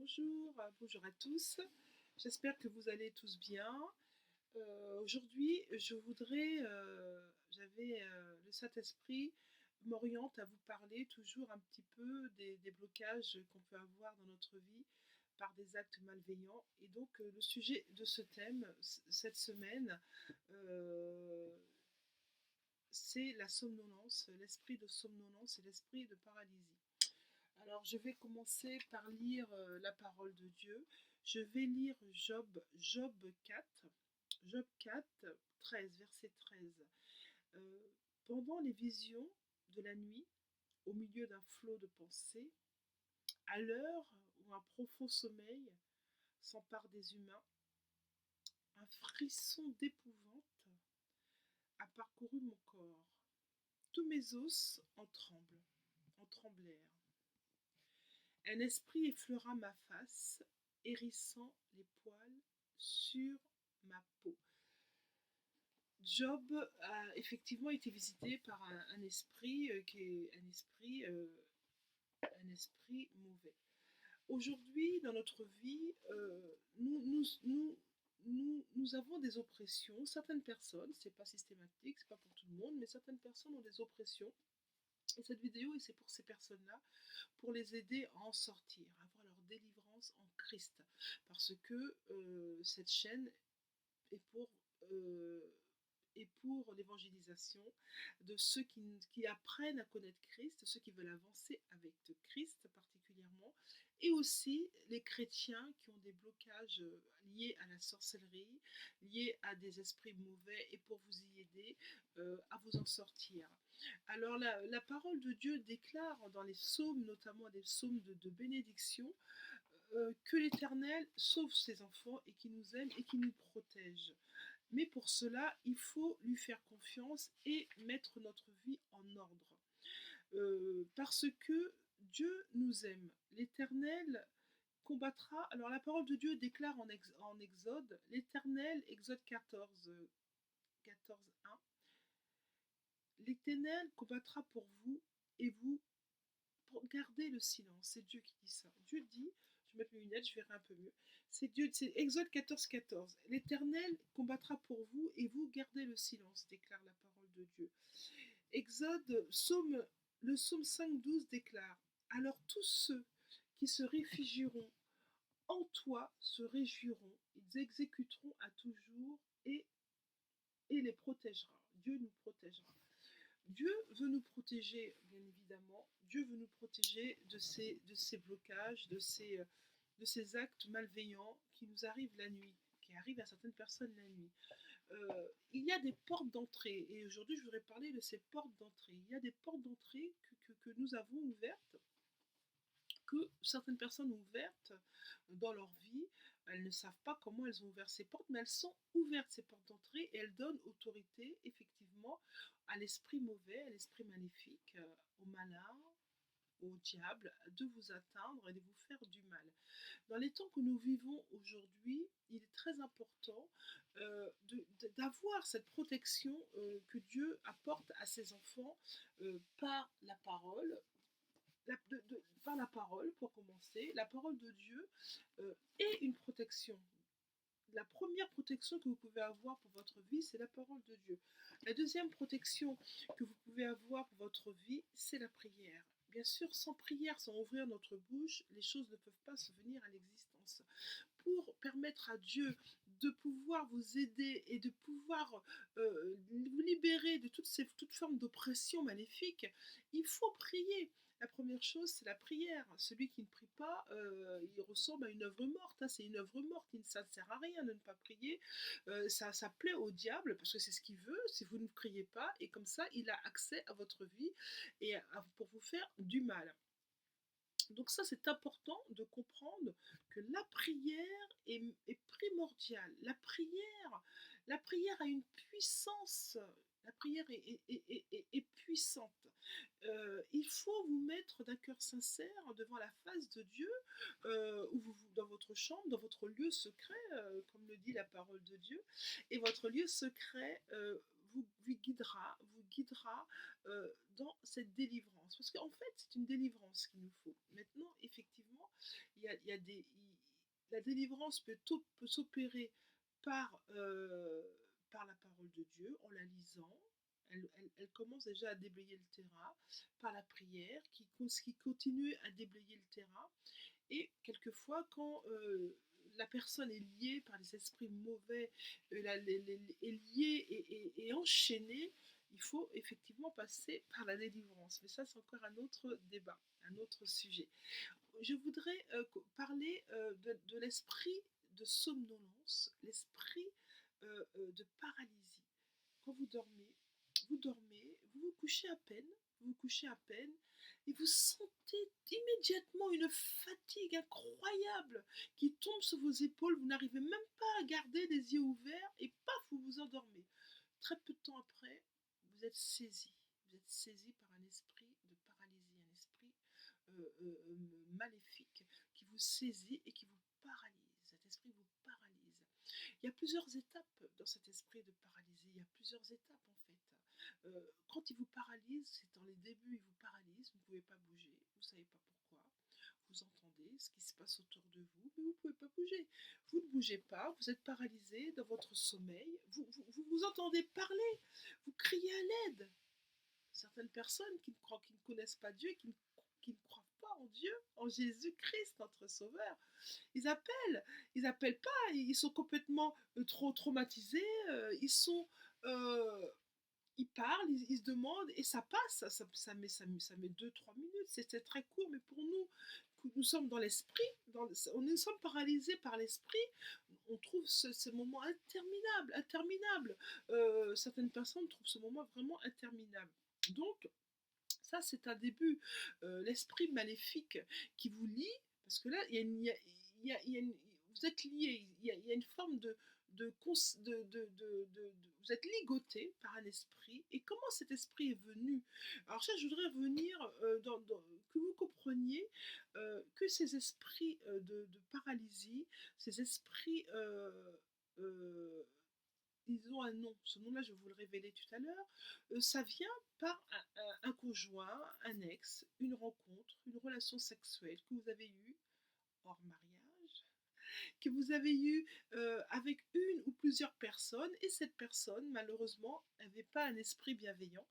Bonjour, bonjour à tous. J'espère que vous allez tous bien. Aujourd'hui, le Saint-Esprit m'oriente à vous parler toujours un petit peu des blocages qu'on peut avoir dans notre vie par des actes malveillants. Et donc, le sujet de ce thème cette semaine, euh, c'est la somnolence, l'esprit de somnolence et l'esprit de paralysie. Alors, je vais commencer par lire la parole de Dieu. Je vais lire Job 4, Job 4, 13, verset 13. Euh, Pendant les visions de la nuit, au milieu d'un flot de pensées, à l'heure où un profond sommeil s'empare des humains, un frisson d'épouvante a parcouru mon corps. Tous mes os en tremblèrent. Un esprit effleura ma face, hérissant les poils sur ma peau. Job a effectivement été visité par un esprit qui est un esprit mauvais. Aujourd'hui, dans notre vie, nous avons des oppressions. Certaines personnes, c'est pas systématique, c'est pas pour tout le monde, mais certaines personnes ont des oppressions. Et cette vidéo, c'est pour ces personnes-là, pour les aider à en sortir, à avoir leur délivrance en Christ. Parce que cette chaîne est euh, pour l'évangélisation de ceux qui apprennent à connaître Christ, ceux qui veulent avancer avec Christ particulièrement, et aussi les chrétiens qui ont des blocages liés à la sorcellerie, liés à des esprits mauvais, et pour vous y aider à vous en sortir. Alors la parole de Dieu déclare dans les psaumes, notamment des psaumes de bénédiction, que l'Éternel sauve ses enfants et qui nous aime et qui nous protège. Mais pour cela, il faut lui faire confiance et mettre notre vie en ordre. Parce que Dieu nous aime. L'Éternel combattra. Alors la parole de Dieu déclare en Exode, l'Éternel, Exode 14, 14, 1, l'Éternel combattra pour vous et vous gardez le silence. C'est Dieu qui dit ça. Dieu dit, je vais mettre mes lunettes, je verrai un peu mieux. C'est Dieu, c'est Exode 14, 14. L'Éternel combattra pour vous et vous gardez le silence, déclare la parole de Dieu. Le psaume 5, 12 déclare, alors tous ceux qui se réfugieront en toi se réjouiront, ils exécuteront à toujours et les protégera. Dieu nous protégera. Dieu veut nous protéger, bien évidemment. Dieu veut nous protéger de ces blocages, de ces actes malveillants qui nous arrivent la nuit, qui arrivent à certaines personnes la nuit. Il y a des portes d'entrée, et aujourd'hui je voudrais parler de ces portes d'entrée. Il y a des portes d'entrée que nous avons ouvertes, que certaines personnes ont ouvertes dans leur vie. Elles ne savent pas comment elles ont ouvert ces portes, mais elles sont ouvertes, ces portes d'entrée, et elles donnent autorité, effectivement, à l'esprit mauvais, à l'esprit maléfique, au malin, au diable, de vous atteindre et de vous faire du mal. Dans les temps que nous vivons aujourd'hui, il est très important d'avoir cette protection que Dieu apporte à ses enfants par la parole, par la parole pour commencer. La parole de Dieu est une protection. La première protection que vous pouvez avoir pour votre vie, c'est la parole de Dieu. La deuxième protection que vous pouvez avoir pour votre vie, c'est la prière. Bien sûr, sans prière, sans ouvrir notre bouche, les choses ne peuvent pas se venir à l'existence. Pour permettre à Dieu de pouvoir vous aider et de pouvoir vous libérer de toute forme d'oppression maléfique, il faut prier. La première chose, c'est la prière. Celui qui ne prie pas, il ressemble à une œuvre morte. Hein. C'est une œuvre morte. Ça ne sert à rien de ne pas prier. Ça plaît au diable parce que c'est ce qu'il veut. Si vous ne priez pas, et comme ça, il a accès à votre vie et pour vous faire du mal. Donc ça, c'est important de comprendre que la prière est primordiale. La prière a une puissance. La prière est puissante. Il faut vous mettre d'un cœur sincère devant la face de Dieu, dans votre chambre, dans votre lieu secret, comme le dit la parole de Dieu. Et votre lieu secret vous guidera dans cette délivrance. Parce qu'en fait, c'est une délivrance qu'il nous faut. Maintenant, effectivement, il y a la délivrance peut s'opérer par, par la parole de Dieu, en la lisant. Elle commence déjà à déblayer le terrain par la prière, qui continue à déblayer le terrain. Et quelquefois, quand la personne est liée par les esprits mauvais, est liée et enchaînée, il faut effectivement passer par la délivrance. Mais ça, c'est encore un autre débat, un autre sujet. Je voudrais parler de l'esprit de somnolence, l'esprit de paralysie. Quand vous dormez, vous vous couchez à peine, vous vous couchez à peine, et vous sentez immédiatement une fatigue incroyable qui tombe sur vos épaules. Vous n'arrivez même pas à garder les yeux ouverts, et paf, vous vous endormez. Très peu de temps après, vous êtes saisi. Vous êtes saisi par un esprit de paralysie, un esprit maléfique qui vous saisit et qui vous paralyse. Cet esprit vous paralyse. Il y a plusieurs étapes dans cet esprit de paralysie. Il y a plusieurs étapes en fait. Quand il vous paralyse, c'est dans les débuts, il vous paralyse, vous ne pouvez pas bouger, vous ne savez pas pourquoi. Vous entendez ce qui se passe autour de vous, mais vous ne pouvez pas bouger. Vous ne bougez pas, vous êtes paralysé dans votre sommeil, vous entendez parler, vous criez à l'aide. Certaines personnes qui ne connaissent pas Dieu, qui ne croient pas en Dieu, en Jésus-Christ, notre Sauveur, ils appellent pas, ils sont complètement trop traumatisés, euh, ils parlent, ils se demandent, et ça passe, ça met 2-3 minutes, c'est très court, mais pour nous, nous sommes dans l'esprit, nous sommes paralysés par l'esprit, on trouve ce moment interminable, interminable. Certaines personnes trouvent ce moment vraiment interminable. Donc, ça, c'est un début. L'esprit maléfique qui vous lie, parce que là, vous êtes lié, il y a une forme vous êtes ligoté par un esprit. Et comment cet esprit est venu? Alors ça, je voudrais revenir que vous compreniez que ces esprits de paralysie, ces esprits ils ont un nom. Ce nom-là, je vais vous le révéler tout à l'heure. Ça vient par un conjoint, un ex, une rencontre, une relation sexuelle que vous avez eue hors mariage, que vous avez eue avec une ou plusieurs personnes, et cette personne, malheureusement, n'avait pas un esprit bienveillant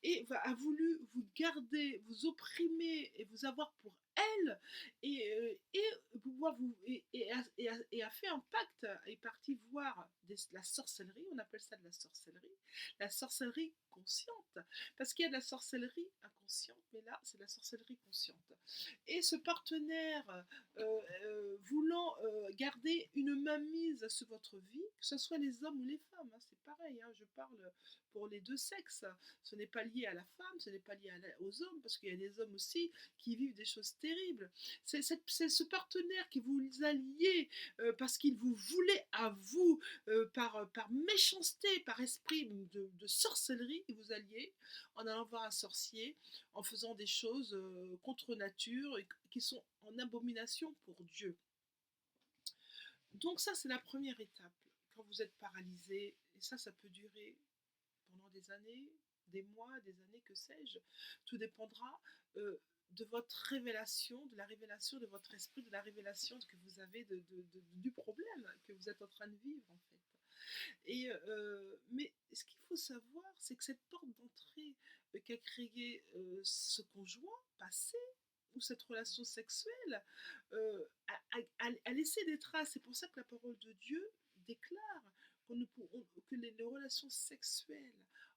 et a voulu vous garder, vous opprimer et vous avoir pour elle, et pouvoir vous et a fait un pacte, est parti voir la sorcellerie, on appelle ça de la sorcellerie consciente, parce qu'il y a de la sorcellerie inconsciente, mais là c'est de la sorcellerie consciente. Et ce partenaire voulant garder une mainmise sur votre vie, que ce soit les hommes ou les femmes, hein, c'est pareil, hein, je parle pour les deux sexes, ce n'est pas lié à la femme, ce n'est pas lié aux hommes, parce qu'il y a des hommes aussi qui vivent des choses terribles. C'est ce partenaire qui vous a lié parce qu'il vous voulait à vous par méchanceté, par esprit de sorcellerie, il vous a lié en allant voir un sorcier, en faisant des choses contre nature et qui sont en abomination pour Dieu. Donc ça, c'est la première étape. Quand vous êtes paralysé, et ça peut durer pendant des années, des mois, des années, que sais-je. Tout dépendra de votre révélation, de la révélation de votre esprit, de la révélation que vous avez du problème que vous êtes en train de vivre en fait. Mais ce qu'il faut savoir, c'est que cette porte d'entrée qu'a créée ce conjoint passé, ou cette relation sexuelle, a laissé des traces. C'est pour ça que la parole de Dieu déclare que les relations sexuelles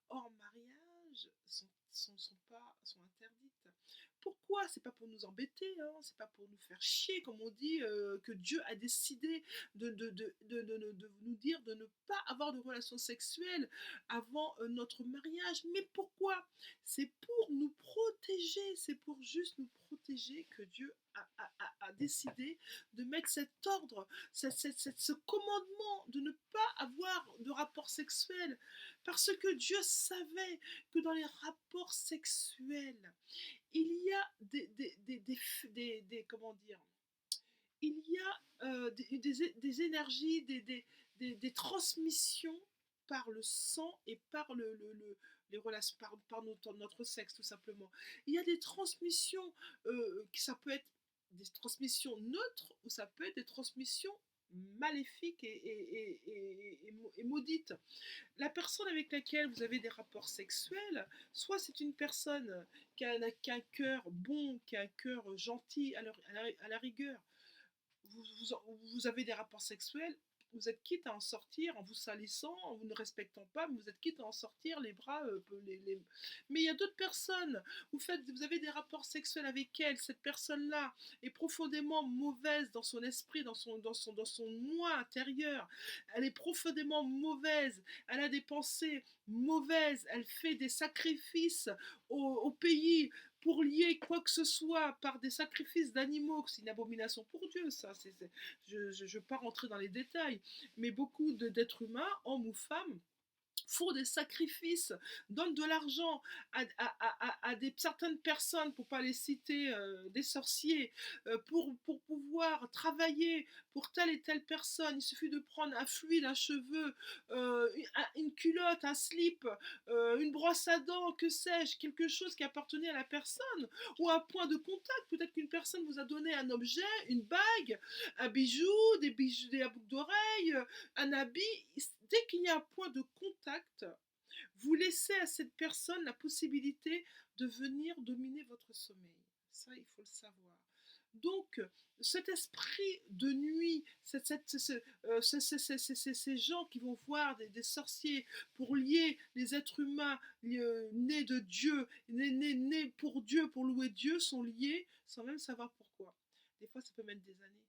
hors mariage sont interdites. Pourquoi? C'est pas pour nous embêter, hein, c'est pas pour nous faire chier, comme on dit, que Dieu a décidé de nous dire de ne pas avoir de relations sexuelles avant notre mariage. Mais pourquoi? C'est pour nous protéger, c'est pour juste nous protéger que Dieu a décidé de mettre cet ordre, ce commandement de ne pas avoir de rapport sexuel, parce que Dieu savait que dans les rapports sexuels, il y a comment dire, il y a des énergies, des transmissions par le sang et par les relations, par notre sexe tout simplement. Il y a des transmissions, ça peut être des transmissions neutres ou ça peut être des transmissions maléfiques et maudites. La personne avec laquelle vous avez des rapports sexuels, soit c'est une personne qui a un cœur bon, qui a un cœur gentil à la rigueur, vous avez des rapports sexuels, vous êtes quitte à en sortir en vous salissant, en vous ne respectant pas, mais vous êtes quitte à en sortir les bras. Mais il y a d'autres personnes, vous avez des rapports sexuels avec elle, cette personne-là est profondément mauvaise dans son esprit, dans son moi intérieur, elle est profondément mauvaise, elle a des pensées mauvaises, elle fait des sacrifices au pays pour lier quoi que ce soit par des sacrifices d'animaux, c'est une abomination pour Dieu, ça. Je ne veux pas rentrer dans les détails, mais beaucoup d'êtres humains, hommes ou femmes, font des sacrifices, donnent de l'argent à certaines personnes, pour ne pas les citer, des sorciers, pour pouvoir travailler pour telle et telle personne. Il suffit de prendre un fluide, un cheveu, une culotte, un slip, une brosse à dents, que sais-je, quelque chose qui appartenait à la personne, ou un point de contact. Peut-être qu'une personne vous a donné un objet, une bague, un bijou, des boucles d'oreilles, un habit. Dès qu'il y a un point de contact, vous laissez à cette personne la possibilité de venir dominer votre sommeil. Ça, il faut le savoir. Donc, cet esprit de nuit, ces gens qui vont voir des sorciers pour lier les êtres humains nés de Dieu, nés pour Dieu, pour louer Dieu, sont liés sans même savoir pourquoi. Des fois, ça peut mettre des années.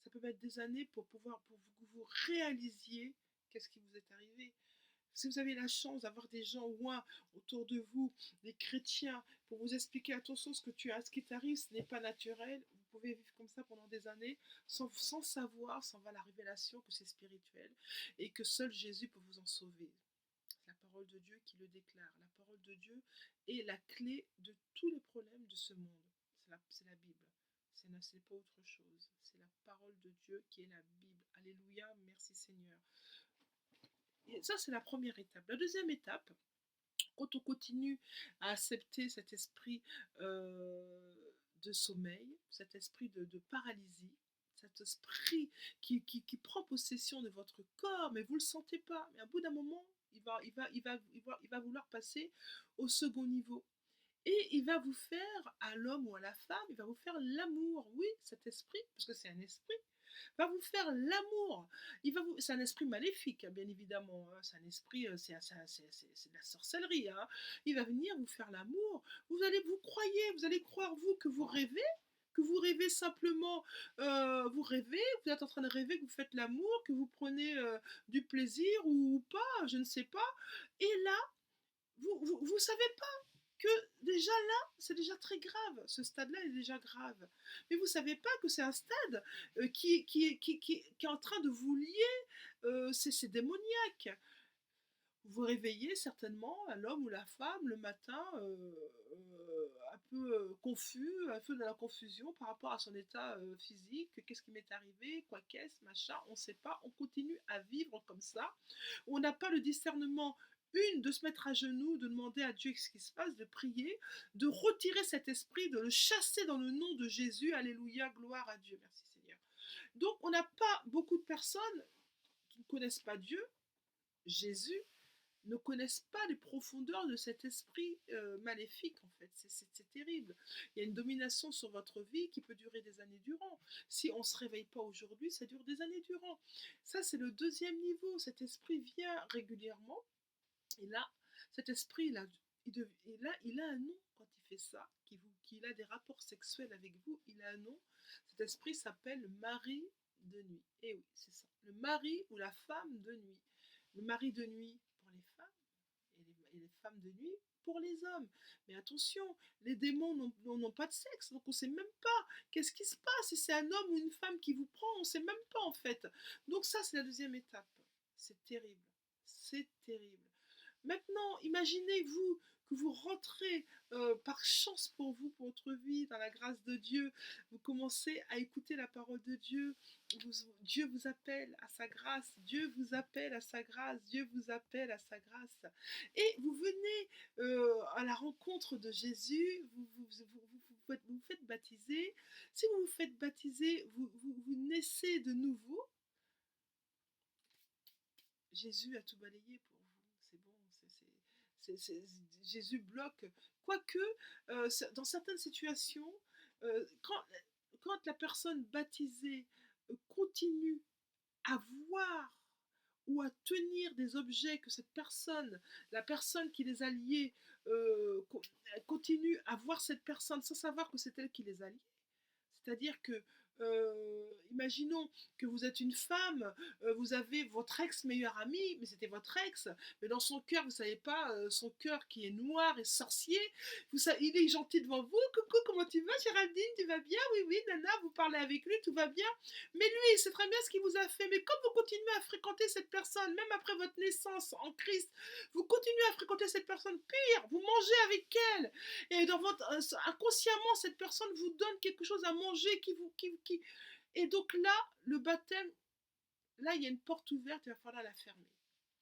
Ça peut mettre des années pour que vous réalisiez qu'est-ce qui vous est arrivé. Si vous avez la chance d'avoir des gens loin autour de vous, des chrétiens, pour vous expliquer attention, ce qui t'arrive, ce n'est pas naturel. Vous pouvez vivre comme ça pendant des années sans savoir, sans avoir la révélation que c'est spirituel et que seul Jésus peut vous en sauver. C'est la parole de Dieu qui le déclare. La parole de Dieu est la clé de tous les problèmes de ce monde. C'est la Bible. C'est pas autre chose. C'est la parole de Dieu qui est la Bible. Alléluia, merci Seigneur. Et ça, c'est la première étape. La deuxième étape, quand on continue à accepter cet esprit de sommeil, cet esprit de paralysie, cet esprit qui prend possession de votre corps, mais vous ne le sentez pas. Mais à bout d'un moment, il va vouloir passer au second niveau. Et il va vous faire, à l'homme ou à la femme, il va vous faire l'amour. Oui, cet esprit, parce que c'est un esprit, va vous faire l'amour. C'est un esprit maléfique, hein, bien évidemment. Hein. C'est un esprit, c'est de la sorcellerie. Hein. Il va venir vous faire l'amour. Vous allez croire, vous, que vous rêvez simplement, vous êtes en train de rêver que vous faites l'amour, que vous prenez du plaisir ou pas, je ne sais pas. Et là, vous savez que déjà là, c'est déjà très grave. Ce stade-là est déjà grave. Mais vous ne savez pas que c'est un stade qui est en train de vous lier. C'est démoniaque. Vous vous réveillez certainement, l'homme ou la femme, le matin, un peu confus, un peu dans la confusion par rapport à son état physique. Qu'est-ce qui m'est arrivé? Quoi qu'est-ce? Machin, on ne sait pas. On continue à vivre comme ça. On n'a pas le discernement de se mettre à genoux, de demander à Dieu ce qui se passe, de prier, de retirer cet esprit, de le chasser dans le nom de Jésus. Alléluia, gloire à Dieu. Merci Seigneur. Donc, on n'a pas beaucoup de personnes qui ne connaissent pas Dieu, Jésus, ne connaissent pas les profondeurs de cet esprit maléfique, en fait. C'est terrible. Il y a une domination sur votre vie qui peut durer des années durant. Si on ne se réveille pas aujourd'hui, ça dure des années durant. Ça, c'est le deuxième niveau. Cet esprit vient régulièrement. Et là, cet esprit, il a un nom quand il fait ça, qu'il a des rapports sexuels avec vous, il a un nom. Cet esprit s'appelle le mari de nuit. Et oui, c'est ça. Le mari ou la femme de nuit. Le mari de nuit pour les femmes et les femmes de nuit pour les hommes. Mais attention, les démons n'ont pas de sexe, donc on ne sait même pas qu'est-ce qui se passe, si c'est un homme ou une femme qui vous prend, on ne sait même pas en fait. Donc ça, c'est la deuxième étape. C'est terrible. C'est terrible. Maintenant, imaginez-vous que vous rentrez par chance pour vous, pour votre vie, dans la grâce de Dieu. Vous commencez à écouter la parole de Dieu. Dieu vous appelle à sa grâce. Dieu vous appelle à sa grâce. Dieu vous appelle à sa grâce. Et vous venez à la rencontre de Jésus. vous faites baptiser, si vous vous faites baptiser, vous naissez de nouveau. Jésus a tout balayé pour vous, c'est bon, Jésus bloque. Quoique, dans certaines situations, quand la personne baptisée continue à voir ou à tenir des objets que cette personne, la personne qui les a liés, continue à voir cette personne sans savoir que c'est elle qui les a liés. C'est-à-dire que, imaginons que vous êtes une femme, vous avez votre ex-meilleur ami, mais c'était votre ex, mais dans son cœur, vous ne savez pas, son cœur qui est noir et sorcier, il est gentil devant vous, coucou, comment tu vas Géraldine, tu vas bien? Oui, oui, nana, vous parlez avec lui, tout va bien. Mais lui, il sait très bien ce qu'il vous a fait, mais comme vous continuez à fréquenter cette personne, même après votre naissance en Christ, vous continuez à fréquenter cette personne, pire, vous mangez avec elle, et dans votre inconsciemment cette personne vous donne quelque chose à manger et donc là le baptême, là il y a une porte ouverte, il va falloir la fermer.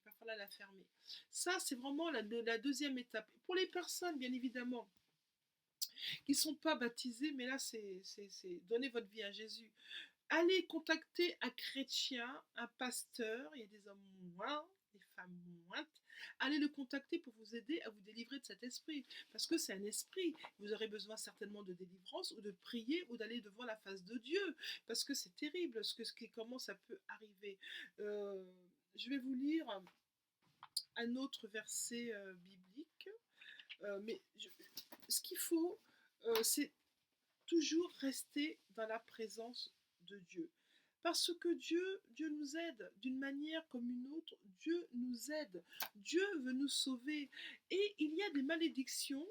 Il va falloir la fermer. Ça c'est vraiment la deuxième étape. Pour les personnes bien évidemment qui ne sont pas baptisées, mais là c'est donner votre vie à Jésus. Allez contacter un chrétien, un pasteur, il y a des hommes moins, des femmes moins. Allez le contacter pour vous aider à vous délivrer de cet esprit. Parce que c'est un esprit. Vous aurez besoin certainement de délivrance ou de prier ou d'aller devant la face de Dieu. Parce que c'est terrible comment ça peut arriver. Je vais vous lire un autre verset biblique. Ce qu'il faut, c'est toujours rester dans la présence de Dieu. Parce que Dieu nous aide d'une manière comme une autre. Dieu nous aide. Dieu veut nous sauver. Et il y a des malédictions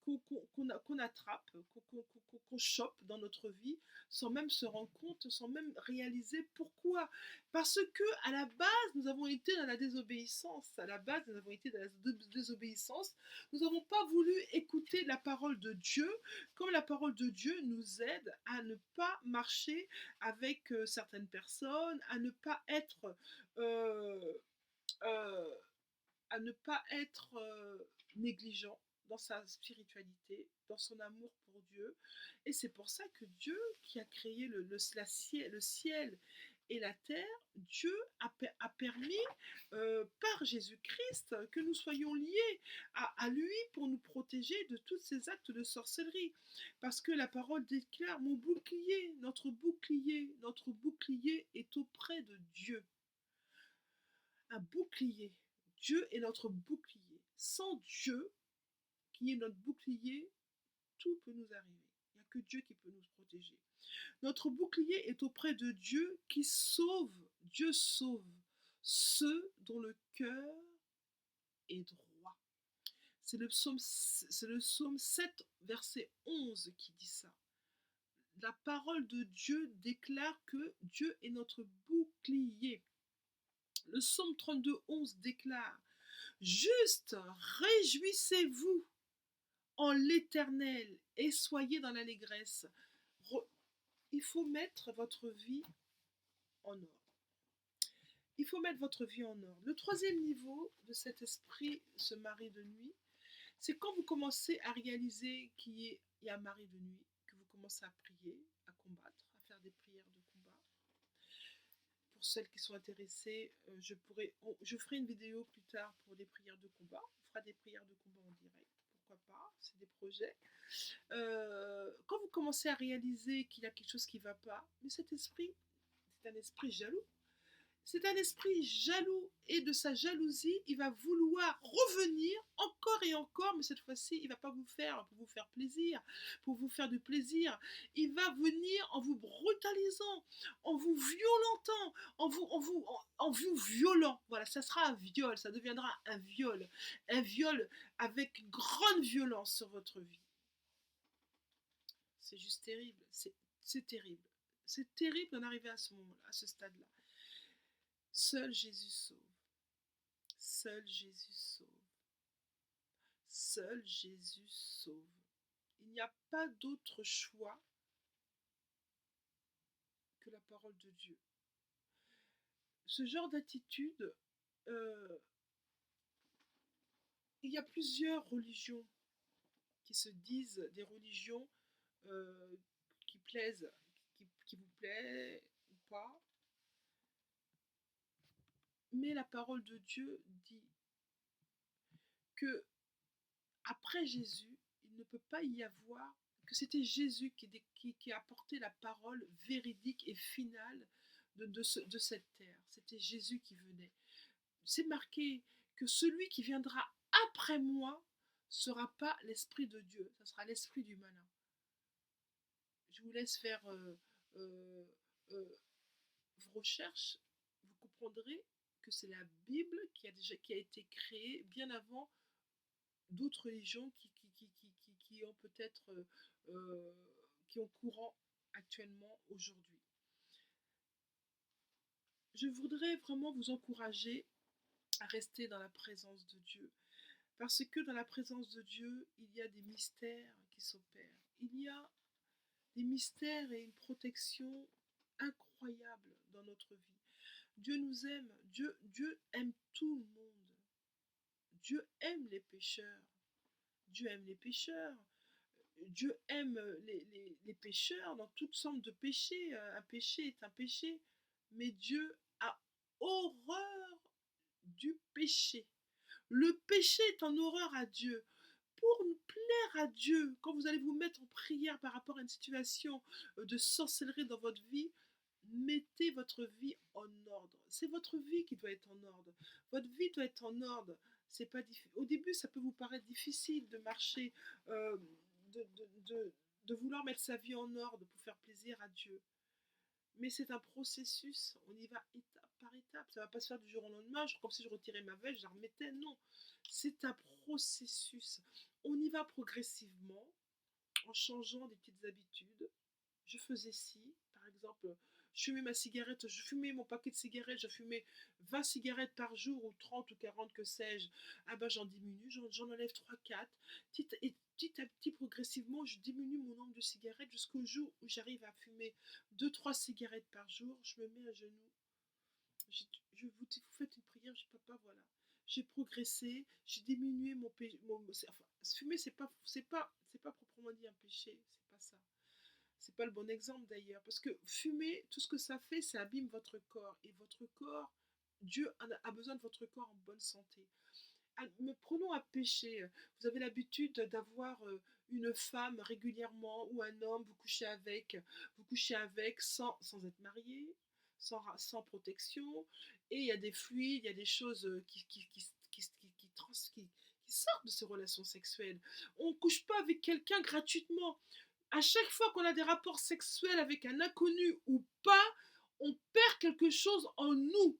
qu'on attrape, qu'on chope dans notre vie, sans même se rendre compte, sans même réaliser pourquoi. Parce que à la base, nous avons été dans la désobéissance. À la base, nous avons été dans la désobéissance. Nous n'avons pas voulu écouter la parole de Dieu, comme la parole de Dieu nous aide à ne pas marcher avec certaines personnes, à ne pas être euh, négligent dans sa spiritualité, dans son amour pour Dieu. Et c'est pour ça que Dieu, qui a créé le ciel et la terre, Dieu a permis par Jésus-Christ que nous soyons liés à lui pour nous protéger de tous ces actes de sorcellerie. Parce que la parole déclare, mon bouclier est auprès de Dieu. Un bouclier. Dieu est notre bouclier. Sans Dieu, qui est notre bouclier, tout peut nous arriver. Il n'y a que Dieu qui peut nous protéger. Notre bouclier est auprès de Dieu qui sauve. Dieu sauve ceux dont le cœur est droit. C'est le psaume 7, verset 11 qui dit ça. La parole de Dieu déclare que Dieu est notre bouclier. Le psaume 32, 11 déclare: Juste, réjouissez-vous en l'Éternel et soyez dans l'allégresse. Il faut mettre votre vie en ordre. Il faut mettre votre vie en ordre. Le troisième niveau de cet esprit, ce mari de nuit, c'est quand vous commencez à réaliser qu'il y a un mari de nuit, que vous commencez à prier, à combattre, à faire des prières de combat. Pour celles qui sont intéressées, je ferai une vidéo plus tard pour des prières de combat. On fera des prières de combat en direct, pourquoi pas, c'est des projets. Quand vous commencez à réaliser qu'il y a quelque chose qui ne va pas, mais cet esprit, c'est un esprit jaloux. C'est un esprit jaloux et de sa jalousie, il va vouloir revenir encore et encore, mais cette fois-ci, il ne va pas vous faire pour vous faire plaisir, pour vous faire du plaisir. Il va venir en vous brutalisant, en vous violentant, en vous violant. Voilà, ça sera un viol, ça deviendra un viol avec une grande violence sur votre vie. C'est juste terrible, c'est terrible. C'est terrible d'en arriver à ce moment-là, à ce stade-là. Seul Jésus sauve. Seul Jésus sauve. Seul Jésus sauve. Il n'y a pas d'autre choix que la parole de Dieu. Ce genre d'attitude, il y a plusieurs religions qui se disent des religions euh, qui plaisent, qui vous plaît ou pas. Mais la parole de Dieu dit que après Jésus, il ne peut pas y avoir que c'était Jésus qui apportait la parole véridique et finale de cette terre. C'était Jésus qui venait. C'est marqué que celui qui viendra après moi ne sera pas l'Esprit de Dieu, ce sera l'Esprit du malin. Je vous laisse faire euh, euh, vos recherches. Vous comprendrez que c'est la Bible qui a été créée bien avant d'autres religions qui ont peut-être euh, qui ont courant actuellement aujourd'hui. Je voudrais vraiment vous encourager à rester dans la présence de Dieu. Parce que dans la présence de Dieu, il y a des mystères qui s'opèrent. Il y a des mystères et une protection incroyable dans notre vie. Dieu nous aime. Dieu aime tout le monde. Dieu aime les pécheurs. Dieu aime les pécheurs. Dieu aime les pécheurs dans toutes sortes de péchés. Un péché est un péché. Mais Dieu a horreur du péché. Le péché est en horreur à Dieu. Pour plaire à Dieu, quand vous allez vous mettre en prière par rapport à une situation de sorcellerie dans votre vie, mettez votre vie en ordre. C'est votre vie qui doit être en ordre. Votre vie doit être en ordre. C'est pas Au début, ça peut vous paraître difficile de marcher, euh, de, de, de, de vouloir mettre sa vie en ordre pour faire plaisir à Dieu. Mais c'est un processus, on y va étape par étape. Ça ne va pas se faire du jour au lendemain, comme si je retirais ma veste, je la remettais. Non, c'est un processus. On y va progressivement, en changeant des petites habitudes. Je faisais ci, par exemple, je fumais ma cigarette, je fumais mon paquet de cigarettes, je fumais 20 cigarettes par jour, ou 30 ou 40, que sais-je. Ah ben j'en diminue, j'en enlève 3-4. Petit à petit, progressivement, je diminue mon nombre de cigarettes jusqu'au jour où j'arrive à fumer 2-3 cigarettes par jour. Je me mets à genoux. Vous faites une prière, je dis papa, voilà. J'ai progressé, j'ai diminué mon péché. Enfin, fumer, c'est pas proprement dit un péché, c'est pas ça. C'est pas le bon exemple d'ailleurs, parce que fumer, tout ce que ça fait, ça abîme votre corps. Et votre corps, Dieu a besoin de votre corps en bonne santé. Mais prenons un péché. Vous avez l'habitude d'avoir une femme régulièrement ou un homme, vous couchez avec sans être marié, sans protection, et il y a des fluides, il y a des choses qui sortent de ces relations sexuelles. On ne couche pas avec quelqu'un gratuitement. À chaque fois qu'on a des rapports sexuels avec un inconnu ou pas, on perd quelque chose en nous.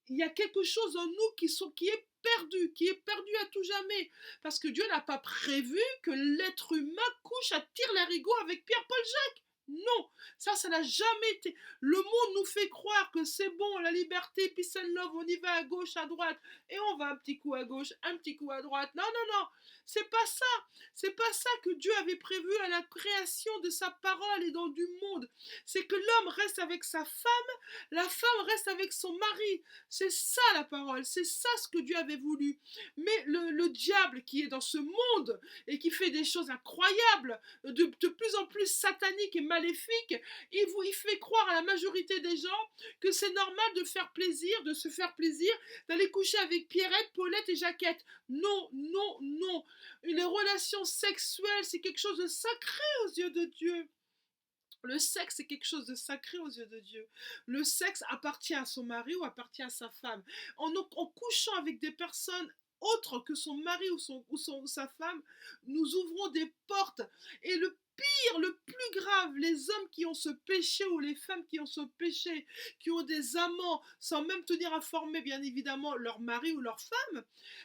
Il y a quelque chose en nous qui est perdu à tout jamais. Parce que Dieu n'a pas prévu que l'être humain couche à tire-larigot avec Pierre-Paul Jacques. Non, ça n'a jamais été. Le monde nous fait croire que c'est bon, la liberté, peace and love, on y va à gauche, à droite, et on va un petit coup à gauche, un petit coup à droite. Non, non, non, c'est pas ça. C'est pas ça que Dieu avait prévu à la création de sa parole et dans du monde. C'est que l'homme reste avec sa femme, la femme reste avec son mari. C'est ça la parole, c'est ça ce que Dieu avait voulu. Mais le diable qui est dans ce monde et qui fait des choses incroyables, de plus en plus sataniques et maléfiques, il fait croire à la majorité des gens que c'est normal de faire plaisir, de se faire plaisir, d'aller coucher avec Pierrette, Paulette et Jaquette. Non, non, non. Une relation sexuelle, c'est quelque chose de sacré aux yeux de Dieu. Le sexe, c'est quelque chose de sacré aux yeux de Dieu. Le sexe appartient à son mari ou appartient à sa femme. En couchant avec des personnes autres que son mari sa femme, nous ouvrons des portes. Et le pire, le plus grave, les hommes qui ont ce péché ou les femmes qui ont ce péché, qui ont des amants sans même tenir informé bien évidemment leur mari ou leur femme,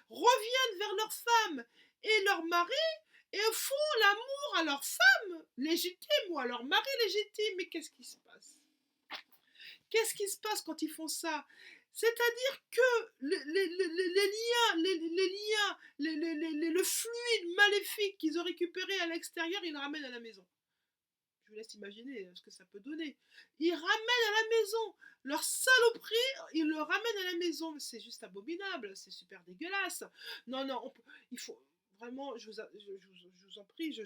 reviennent vers leur femme et leur mari et font l'amour à leur femme légitime ou à leur mari légitime. Mais qu'est-ce qui se passe? Qu'est-ce qui se passe quand ils font ça? C'est-à-dire que le fluide maléfique qu'ils ont récupéré à l'extérieur, ils le ramènent à la maison. Je vous laisse imaginer ce que ça peut donner. Ils ramènent à la maison leur saloperie, ils le ramènent à la maison. C'est juste abominable, c'est super dégueulasse. Non, non, il faut vraiment, je vous en prie, je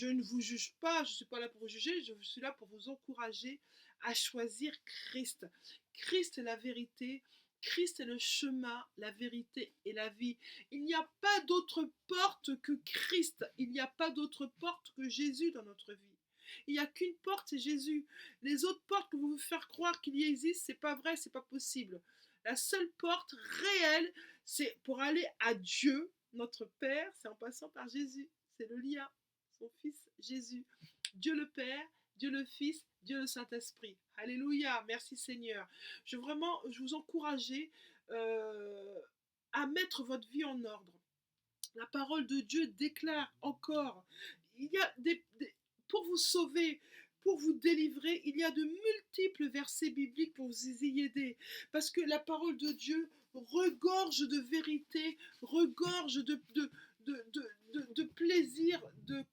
ne vous juge pas, je ne suis pas là pour vous juger, je suis là pour vous encourager à choisir Christ. Christ est la vérité, Christ est le chemin, la vérité et la vie. Il n'y a pas d'autre porte que Christ, il n'y a pas d'autre porte que Jésus dans notre vie. Il n'y a qu'une porte, c'est Jésus. Les autres portes que vous voulez faire croire qu'il y existe, c'est pas vrai, c'est pas possible. La seule porte réelle, c'est pour aller à Dieu, notre Père, c'est en passant par Jésus. C'est le lien, son Fils Jésus. Dieu le Père, Dieu le Fils, Dieu le Saint-Esprit. Alléluia, merci Seigneur. Je vous encourager à mettre votre vie en ordre. La parole de Dieu déclare encore, il y a pour vous sauver, pour vous délivrer, il y a de multiples versets bibliques pour vous y aider. Parce que la parole de Dieu regorge de vérité, regorge de plaisir, de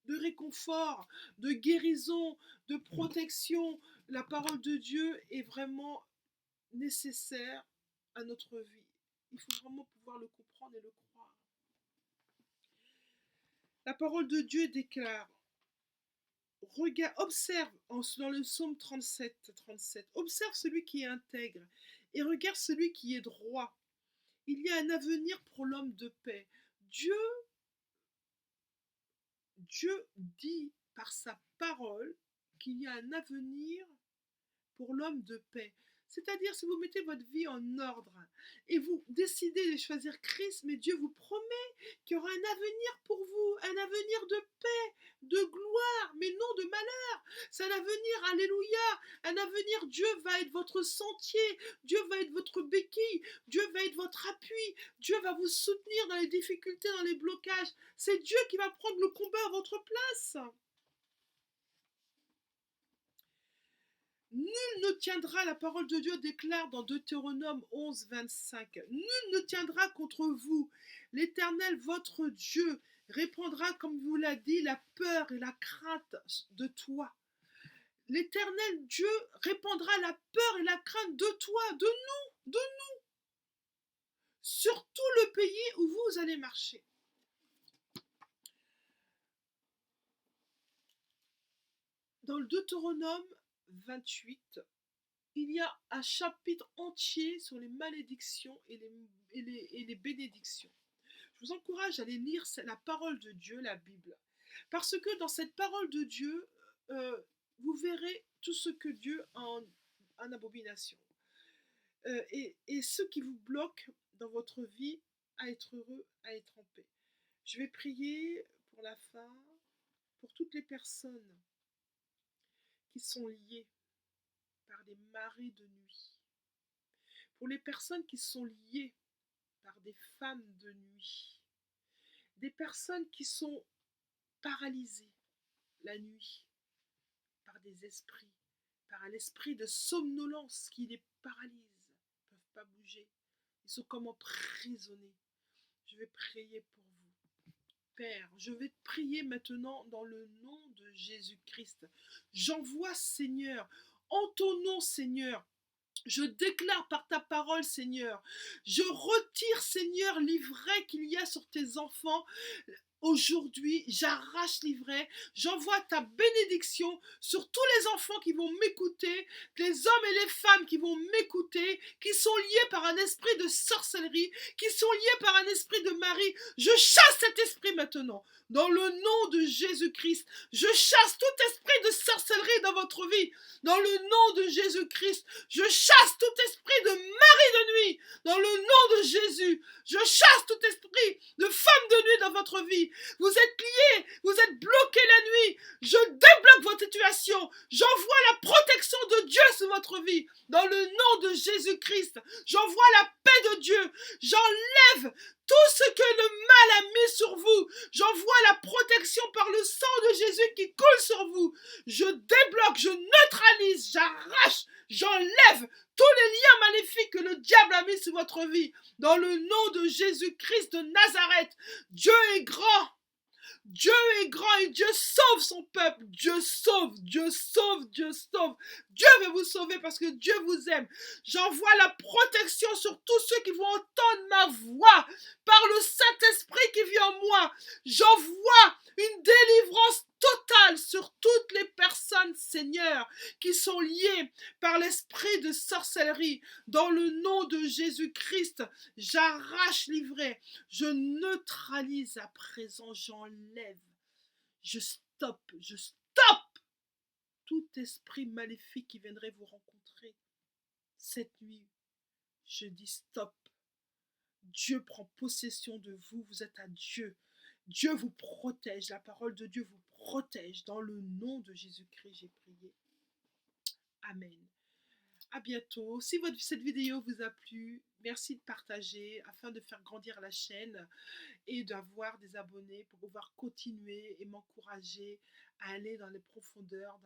réconfort, de guérison, de protection. La parole de Dieu est vraiment nécessaire à notre vie. Il faut vraiment pouvoir le comprendre et le croire. La parole de Dieu déclare, regarde, observe dans le psaume 37, observe celui qui est intègre et regarde celui qui est droit. Il y a un avenir pour l'homme de paix. Dieu dit par sa parole qu'il y a un avenir pour l'homme de paix. C'est-à-dire, si vous mettez votre vie en ordre et vous décidez de choisir Christ, mais Dieu vous promet qu'il y aura un avenir pour vous, un avenir de paix, de gloire, mais non de malheur. C'est un avenir, alléluia, un avenir. Dieu va être votre sentier, Dieu va être votre béquille, Dieu va être votre appui, Dieu va vous soutenir dans les difficultés, dans les blocages. C'est Dieu qui va prendre le combat à votre place. Nul ne tiendra, la parole de Dieu déclare dans Deutéronome 11, 25, nul ne tiendra contre vous. L'Éternel, votre Dieu, répandra, comme vous l'a dit, la peur et la crainte de toi. L'Éternel Dieu répandra la peur et la crainte de toi, de nous, sur tout le pays où vous allez marcher. Dans le Deutéronome 28, il y a un chapitre entier sur les malédictions et les bénédictions. Je vous encourage à aller lire la parole de Dieu, la Bible. Parce que dans cette parole de Dieu, vous verrez tout ce que Dieu a en abomination. Et ce qui vous bloque dans votre vie à être heureux, à être en paix. Je vais prier pour la fin, pour toutes les personnes qui sont liées par des marées de nuit. Pour les personnes qui sont liées par des femmes de nuit. Des personnes qui sont paralysées la nuit par des esprits, par l'esprit de somnolence qui les paralyse. Ils ne peuvent pas bouger. Ils sont comme emprisonnés. Je vais prier pour vous. Père, je vais te prier maintenant dans le nom de Jésus-Christ. J'envoie, Seigneur, en ton nom, Seigneur, je déclare par ta parole, Seigneur, je retire, Seigneur, l'ivraie qu'il y a sur tes enfants. Aujourd'hui, j'arrache l'ivraie, j'envoie ta bénédiction sur tous les enfants qui vont m'écouter, les hommes et les femmes qui vont m'écouter, qui sont liés par un esprit de sorcellerie, qui sont liés par un esprit de mari. Je chasse cet esprit maintenant. Dans le nom de Jésus-Christ, je chasse tout esprit de sorcellerie dans votre vie. Dans le nom de Jésus-Christ, je chasse tout esprit de mari de nuit. Dans le nom de Jésus, je chasse tout esprit de femme de nuit dans votre vie. Vous êtes liés, vous êtes bloqués la nuit. Je débloque votre situation. J'envoie la protection de Dieu sur votre vie. Dans le nom de Jésus-Christ, j'envoie la paix de Dieu. J'enlève tout ce que le mal a mis sur vous. J'envoie la protection par le sang de Jésus qui coule sur vous. Je débloque, je neutralise, j'arrache, j'enlève tous les liens maléfiques que le diable a mis sur votre vie. Dans le nom de Jésus-Christ de Nazareth, Dieu est grand. Dieu est grand et Dieu sauve son peuple. Dieu sauve, Dieu sauve, Dieu sauve. Dieu veut vous sauver parce que Dieu vous aime. J'envoie la protection sur tous ceux qui vont entendre ma voix par le Saint-Esprit qui vit en moi. J'envoie une délivrance totale sur toutes les personnes, Seigneur, qui sont liées par l'esprit de sorcellerie. Dans le nom de Jésus-Christ, j'arrache l'ivraie, je neutralise à présent, j'enlève, je stoppe tout esprit maléfique qui viendrait vous rencontrer cette nuit. Je dis stop. Dieu prend possession de vous, vous êtes à Dieu. Dieu vous protège, la parole de Dieu vous protège. Dans le nom de Jésus-Christ, j'ai prié. Amen. À bientôt. Si cette vidéo vous a plu, merci de partager afin de faire grandir la chaîne et d'avoir des abonnés pour pouvoir continuer et m'encourager à aller dans les profondeurs,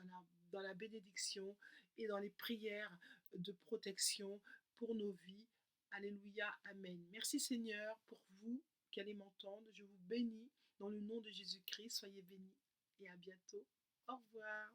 dans la bénédiction et dans les prières de protection pour nos vies. Alléluia, Amen. Merci Seigneur pour vous qui allez m'entendre. Je vous bénis dans le nom de Jésus-Christ. Soyez bénis et à bientôt. Au revoir.